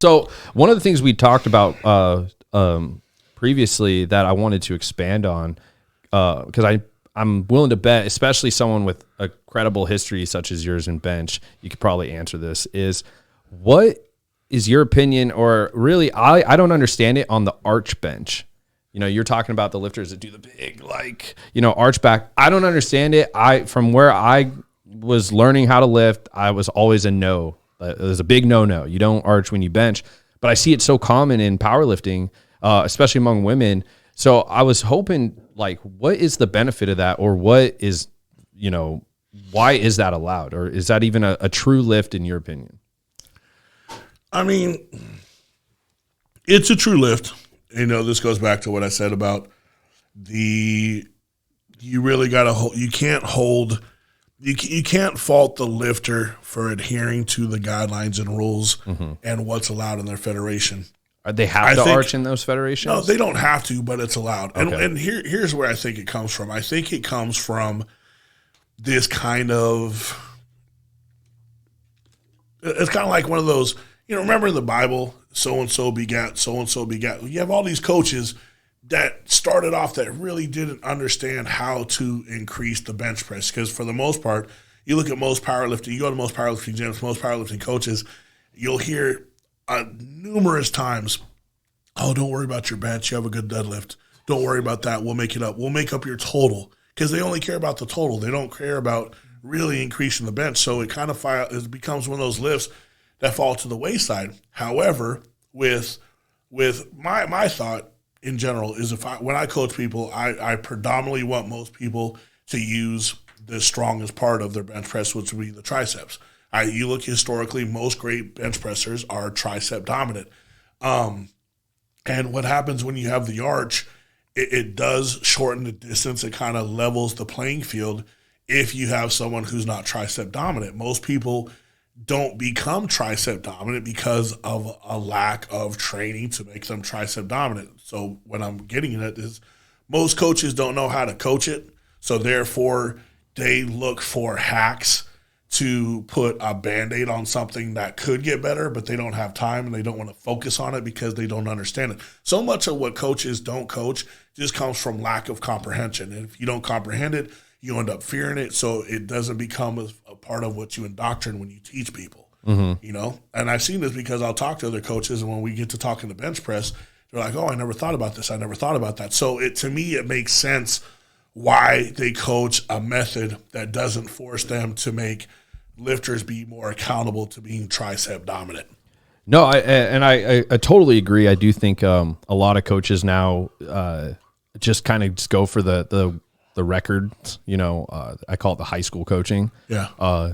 So one of the things we talked about previously that I wanted to expand on, because I'm willing to bet, especially someone with a credible history such as yours in bench, you could probably answer this, is what is your opinion, or really, I don't understand it on the arch bench. You know, you're talking about the lifters that do the big, arch back. I don't understand it. From where I was learning how to lift, I was always a no. It was a big no. You don't arch when you bench. But I see it so common in powerlifting, especially among women. So I was hoping, what is the benefit of that, or what is, why is that allowed, or is that even a true lift in your opinion? I mean, it's a true lift. This goes back to what I said about you really got to you can't fault the lifter for adhering to the guidelines and rules and what's allowed in their federation. They have to arch in those federations? No, they don't have to, but it's allowed. Okay. And here's where I think it comes from. I think it comes from this kind of – it's kind of like one of those – remember in the Bible, so-and-so begat, so-and-so begat. You have all these coaches that started off that really didn't understand how to increase the bench press, because for the most part, you look at most powerlifting, you go to most powerlifting gyms, most powerlifting coaches, you'll hear numerous times, oh, don't worry about your bench, you have a good deadlift. Don't worry about that, we'll make it up. We'll make up your total, because they only care about the total. They don't care about really increasing the bench. So it kind of it becomes one of those lifts that fall to the wayside. However, with my thought in general is when I coach people, I predominantly want most people to use the strongest part of their bench press, which would be the triceps. You look historically, most great bench pressers are tricep dominant. And what happens when you have the arch, it does shorten the distance. It kind of levels the playing field if you have someone who's not tricep dominant. Most people don't become tricep dominant because of a lack of training to make them tricep dominant. So what I'm getting at is most coaches don't know how to coach it. So therefore they look for hacks to put a Band-Aid on something that could get better, but they don't have time and they don't want to focus on it because they don't understand it. So much of what coaches don't coach just comes from lack of comprehension. And if you don't comprehend it, you end up fearing it, so it doesn't become a part of what you indoctrinate when you teach people, And I've seen this because I'll talk to other coaches, and when we get to talking the bench press, they're like, oh, I never thought about this. I never thought about that. So to me, it makes sense why they coach a method that doesn't force them to make lifters be more accountable to being tricep dominant. No, I totally agree. I do think a lot of coaches now just kind of just go for the records, I call it the high school coaching. Yeah.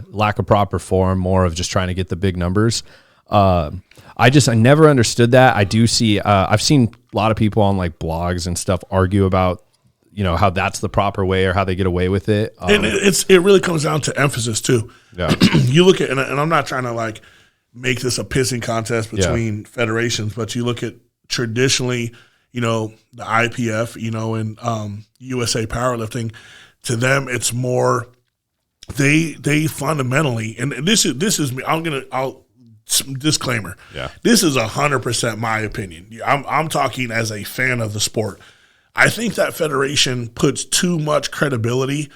Lack of proper form, more of just trying to get the big numbers. I never understood that. I do see, I've seen a lot of people on blogs and stuff argue about, how that's the proper way or how they get away with it. And it really comes down to emphasis too. Yeah. You look at, and I'm not trying to make this a pissing contest between federations, but you look at traditionally, the IPF, and USA Powerlifting, to them it's more they fundamentally, and this is me. I'll disclaimer. Yeah. This is 100% my opinion. I'm talking as a fan of the sport. I think that federation puts too much credibility.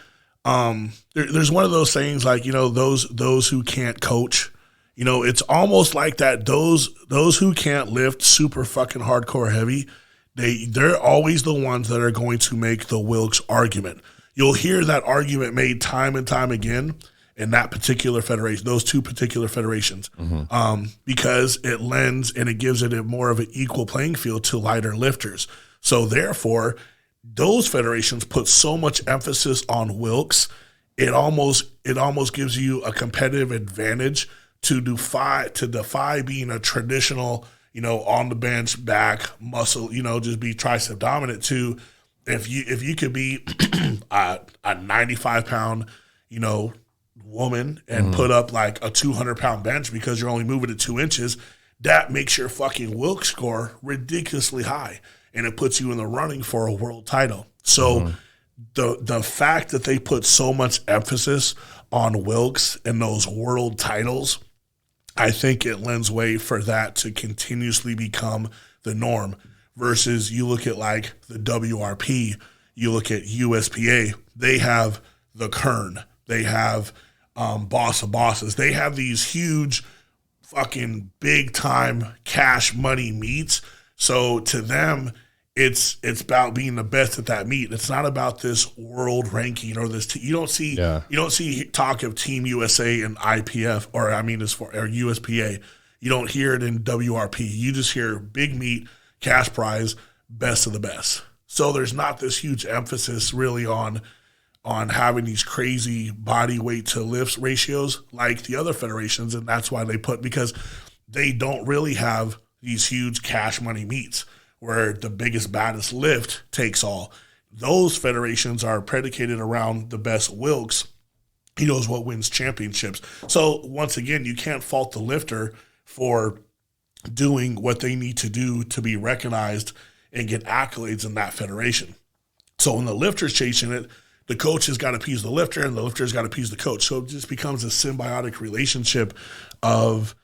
There's one of those sayings those who can't coach. It's almost like that. Those who can't lift super fucking hardcore heavy, they're always the ones that are going to make the Wilks argument. You'll hear that argument made time and time again in that particular federation, those two particular federations, because it lends and it gives it more of an equal playing field to lighter lifters. So therefore, those federations put so much emphasis on Wilks, it almost gives you a competitive advantage to defy being a traditional, on the bench, back, muscle, just be tricep dominant to if you could be a 95-pound, woman and put up a 200-pound bench because you're only moving it 2 inches, that makes your fucking Wilks score ridiculously high, and it puts you in the running for a world title. So the fact that they put so much emphasis on Wilks and those world titles, I think it lends way for that to continuously become the norm versus you look at like the WRP, you look at USPA, they have the Kern, they have Boss of Bosses, they have these huge fucking big time cash money meets. So to them, it's about being the best at that meet. It's not about this world ranking or this. You don't see talk of Team USA and IPF or USPA. You don't hear it in WRP. You just hear big meet, cash prize, best of the best. So there's not this huge emphasis really on having these crazy body weight to lifts ratios like the other federations, and that's why because they don't really have these huge cash money meets where the biggest, baddest lift takes all. Those federations are predicated around the best Wilks. He knows what wins championships. So once again, you can't fault the lifter for doing what they need to do to be recognized and get accolades in that federation. So when the lifter's chasing it, the coach has got to appease the lifter and the lifter's got to appease the coach. So it just becomes a symbiotic relationship of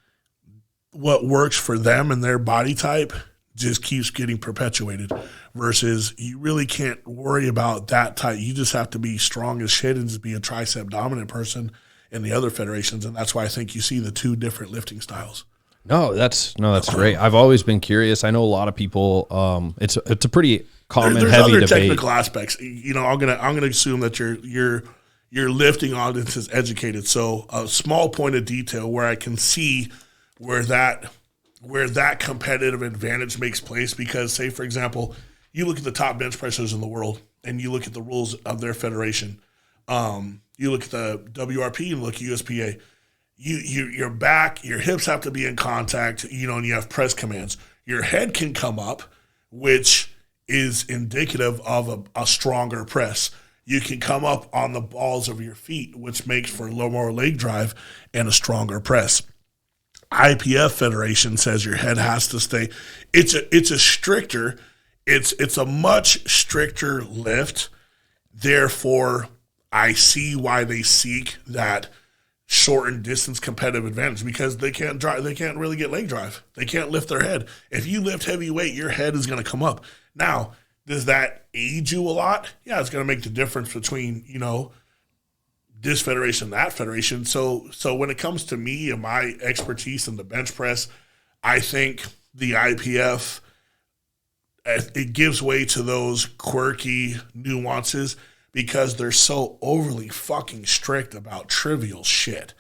what works for them and their body type just keeps getting perpetuated versus you really can't worry about that type. You just have to be strong as shit and just be a tricep dominant person in the other federations. And that's why I think you see the two different lifting styles. That's great. I've always been curious. I know a lot of people, it's a pretty common there's heavy other debate. Technical aspects. I'm gonna assume that your lifting audience is educated. So a small point of detail where I can see where that competitive advantage makes place, because say, for example, you look at the top bench pressers in the world and you look at the rules of their federation. You look at the WRP and look at USPA. Your back, your hips have to be in contact, and you have press commands. Your head can come up, which is indicative of a stronger press. You can come up on the balls of your feet, which makes for a little more leg drive and a stronger press. IPF Federation says your head has to stay. It's a much stricter lift. Therefore, I see why they seek that shortened distance competitive advantage, because they can't really get leg drive. They can't lift their head. If you lift heavy weight, your head is going to come up. Now, does that aid you a lot? Yeah, it's going to make the difference between, this federation, that federation. So when it comes to me and my expertise in the bench press, I think the IPF, it gives way to those quirky nuances because they're so overly fucking strict about trivial shit.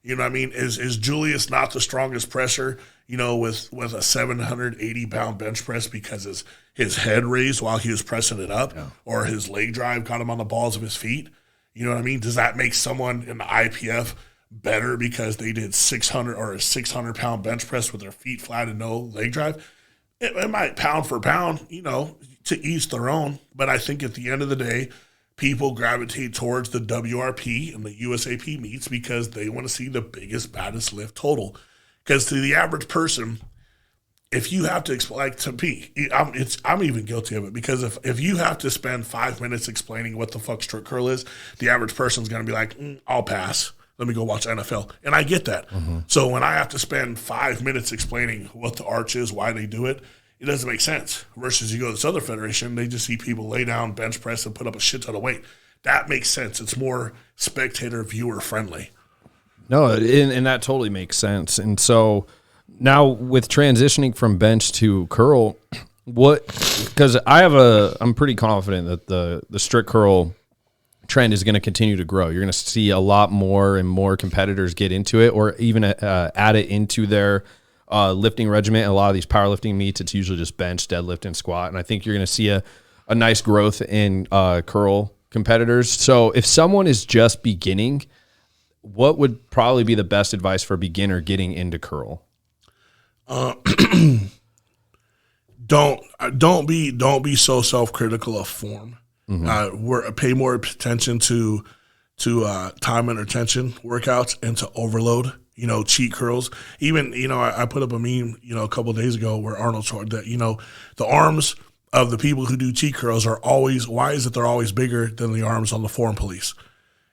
You know what I mean? Is Julius not the strongest presser, with a 780-pound bench press because his head raised while he was pressing it up, or his leg drive got him on the balls of his feet? You know what I mean? Does that make someone in the IPF better because they did 600 or a 600-pound bench press with their feet flat and no leg drive? It might pound for pound, to each their own. But I think at the end of the day, people gravitate towards the WRP and the USAP meets because they want to see the biggest, baddest lift total. Because to the average person, if you have to explain, like to me, I'm even guilty of it, because if you have to spend 5 minutes explaining what the fuck strict curl is, the average person's going to be like, I'll pass. Let me go watch NFL. And I get that. Mm-hmm. So when I have to spend 5 minutes explaining what the arch is, why they do it, it doesn't make sense. Versus you go to this other federation, they just see people lay down, bench press, and put up a shit ton of weight. That makes sense. It's more spectator, viewer friendly. No, and that totally makes sense. And so now with transitioning from bench to curl, because I'm pretty confident that the strict curl trend is going to continue to grow. You're going to see a lot more and more competitors get into it, or even add it into their lifting regimen. A lot of these powerlifting meets, it's usually just bench, deadlift, and squat. And I think you're going to see a nice growth in curl competitors. So if someone is just beginning, what would probably be the best advice for a beginner getting into curl? Don't be so self-critical of form. Mm-hmm. Pay more attention to time and attention workouts and to overload. Cheat curls. Even I put up a meme a couple of days ago where Arnold showed that the arms of the people who do cheat curls are always, why is it they're always bigger than the arms on the form police?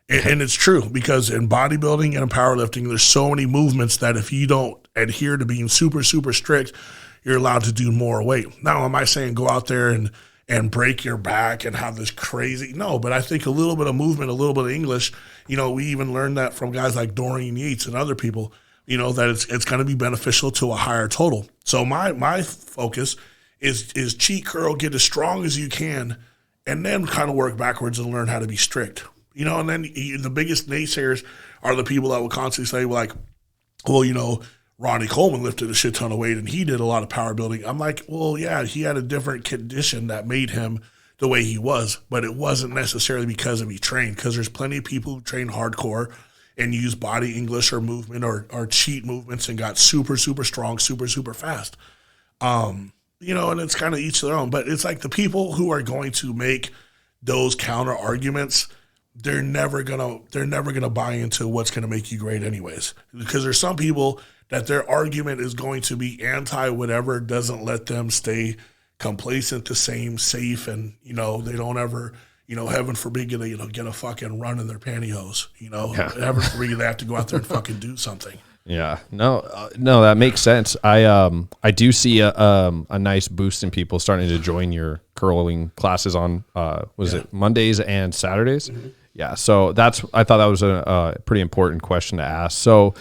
And it's true, because in bodybuilding and in powerlifting, there's so many movements that if you don't adhere to being super, super strict, you're allowed to do more weight. Now, am I saying go out there and break your back and have this crazy? No, but I think a little bit of movement, a little bit of English, we even learned that from guys like Dorian Yates and other people, that it's going to be beneficial to a higher total. So my focus is cheat curl, get as strong as you can, and then kind of work backwards and learn how to be strict. And then the biggest naysayers are the people that will constantly say, like, well, Ronnie Coleman lifted a shit ton of weight and he did a lot of power building. I'm like, well, yeah, he had a different condition that made him the way he was, but it wasn't necessarily because he trained, because there's plenty of people who train hardcore and use body English or movement or cheat movements and got super, super strong, super, super fast. And it's kind of each their own, but it's like the people who are going to make those counter arguments, they're never gonna buy into what's gonna make you great anyways. Because there's some people that their argument is going to be anti whatever doesn't let them stay complacent, the same, safe, and they don't ever, heaven forbid get a fucking run in their pantyhose. Heaven forbid they have to go out there and fucking do something. Yeah, no, that makes sense. I do see a nice boost in people starting to join your curling classes on it Mondays and Saturdays? Mm-hmm. Yeah, so I thought that was a pretty important question to ask. So